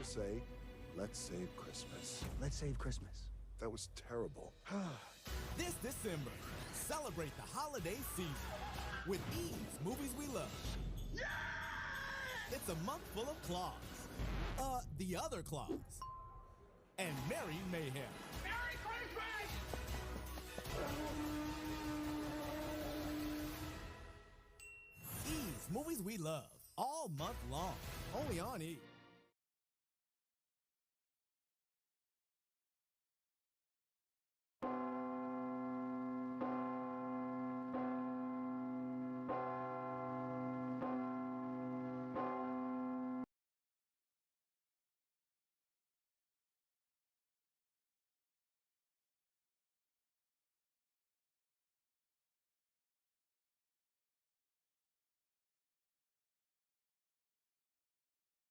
to say, let's save Christmas. Let's save Christmas. That was terrible. This December, celebrate the holiday season with Eve's Movies We Love. Yeah! It's a month full of Claus. The other Claus. And Merry Mayhem. Merry Christmas! Eve's Movies We Love. All month long. Only on E!